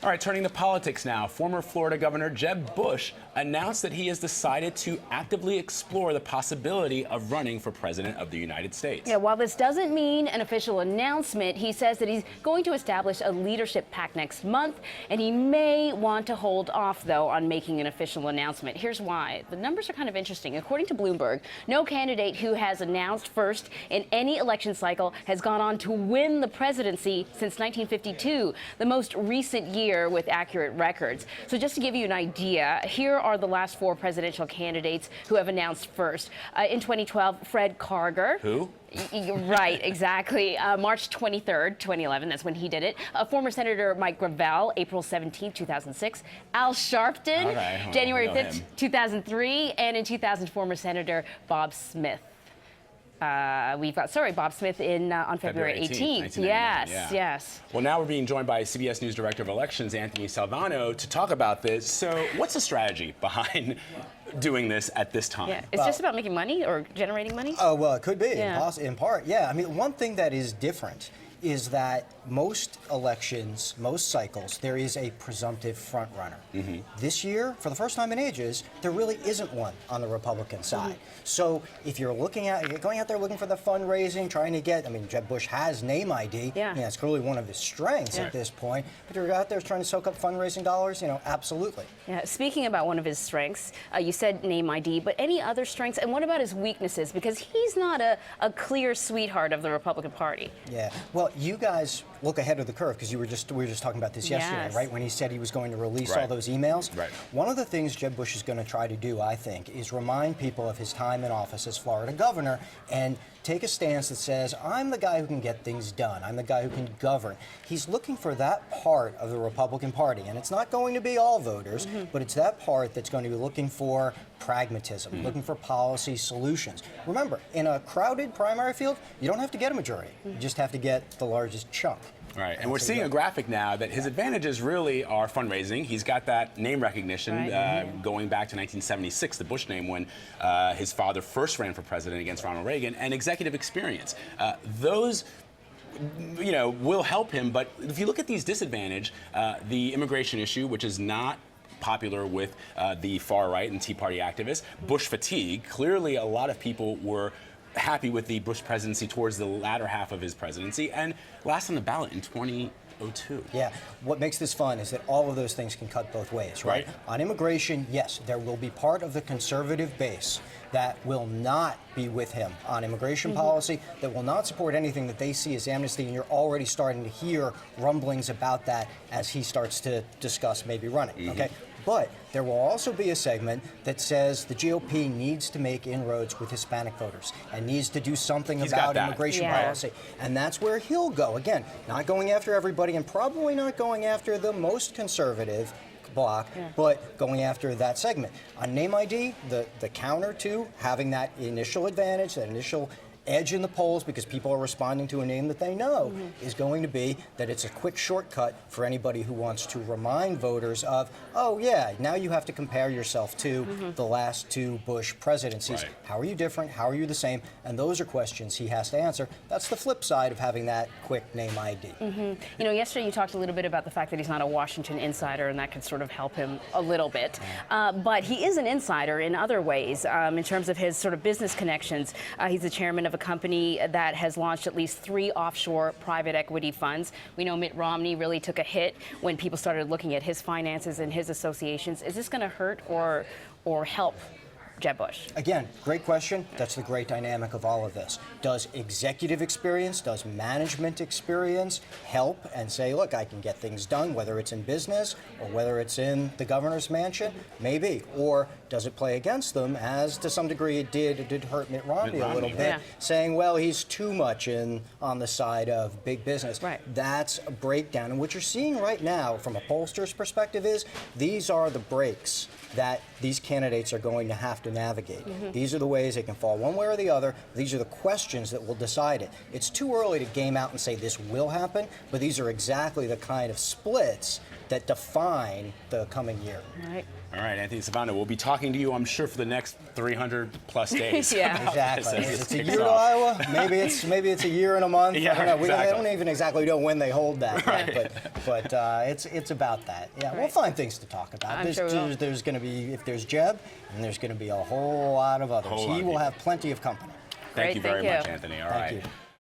All right, turning to politics now. Former Florida Governor Jeb Bush announced that he has decided to actively explore the possibility of running for president of the United States. Yeah, while this doesn't mean an official announcement, he says that he's going to establish a leadership pact next month, and he may want to hold off, though, on making an official announcement. Here's why. The numbers are kind of interesting. According to Bloomberg, no candidate who has announced first in any election cycle has gone on to win the presidency since 1952, the most recent year with accurate records. So just to give you an idea, here are the last four presidential candidates who have announced first. In 2012, Fred Karger. Who? Right, exactly. March 23rd, 2011, that's when he did it. Former Senator Mike Gravel, April 17th, 2006. Al Sharpton, January 5th, 2003. And in 2000, former Senator Bob Smith. We've got, Bob Smith on February 18th. Yes. Well, now we're being joined by CBS News Director of Elections, Anthony Salvanto, to talk about this. So what's the strategy behind doing this at this time? Yeah. It's just about making money or generating money? Oh, well, it could be, in part, yeah. I mean, one thing that is different is that most elections, most cycles, there is a presumptive front runner. This year, for the first time in ages, there really isn't one on the Republican side. So if you're going out there looking for the fundraising, trying to get, I mean, Jeb Bush has name ID. Yeah. I mean, that's clearly one of his strengths at this point. But you're out there trying to soak up fundraising dollars, absolutely. Yeah. Speaking about one of his strengths, you said name ID, but any other strengths? And what about his weaknesses? Because he's not a clear sweetheart of the Republican Party. Yeah. Well, you guys look ahead of the curve because we were just talking about this yesterday, right? When he said he was going to release all those emails. Right. One of the things Jeb Bush is going to try to do, I think, is remind people of his time in office as Florida governor and take a stance that says, I'm the guy who can get things done. I'm the guy who can govern. He's looking for that part of the Republican Party, and it's not going to be all voters, but it's that part that's going to be looking for pragmatism, looking for policy solutions. Remember, in a crowded primary field, you don't have to get a majority. You just have to get the largest chunk. Right, and we're seeing a graphic now that his advantages really are fundraising. He's got that name recognition going back to 1976, the Bush name, when his father first ran for president against Ronald Reagan, and executive experience. Those will help him, but if you look at these disadvantages, the immigration issue, which is not popular with the far right and Tea Party activists, Bush fatigue, clearly a lot of people were happy with the Bush presidency towards the latter half of his presidency, and last on the ballot in 2002. Yeah, what makes this fun is that all of those things can cut both ways, right? On immigration, yes, there will be part of the conservative base that will not be with him on immigration policy, that will not support anything that they see as amnesty, and you're already starting to hear rumblings about that as he starts to discuss maybe running, okay? But there will also be a segment that says the GOP needs to make inroads with Hispanic voters and needs to do something about immigration policy. And that's where he'll go. Again, not going after everybody and probably not going after the most conservative block, but going after that segment. On name ID, the counter to having that initial advantage, that initial edge in the polls because people are responding to a name that they know is going to be that it's a quick shortcut for anybody who wants to remind voters of, oh yeah, now you have to compare yourself to the last two Bush presidencies. How are you different? How are you the same? And those are questions he has to answer. That's the flip side of having that quick name ID. Yesterday you talked a little bit about the fact that he's not a Washington insider, and that could sort of help him a little bit. But he is an insider in other ways, in terms of his sort of business connections. He's the chairman of a company that has launched at least 3 offshore private equity funds. We know Mitt Romney really took a hit when people started looking at his finances and his associations. Is this going to hurt or help Jeb Bush? Again, great question. That's the great dynamic of all of this. Does executive experience, does management experience help and say, look, I can get things done, whether it's in business or whether it's in the governor's mansion? Maybe. Or does it play against them, as to some degree it did hurt Mitt Romney a little bit, saying, well, he's too much on the side of big business. That's a breakdown. And what you're seeing right now from a pollster's perspective is these are the breaks that these candidates are going to have to to navigate. These are the ways it can fall one way or the other. These are the questions that will decide it. It's too early to game out and say this will happen, but these are exactly the kind of splits that define the coming year. All right, Anthony Salvanto, we'll be talking to you, I'm sure, for the next 300 plus days. Yeah. Exactly. As It's a kicks year to off. Iowa. Maybe it's a year and a month. Yeah, I don't know. exactly. I don't even exactly know when they hold that, but it's about that. Yeah, we'll find things to talk about. I'm sure we will. There's going to be, if there's Jeb, and there's going to be a whole lot of others. He will have plenty of company. Thank you very Great, much, thank you. Anthony. All Thank right. you.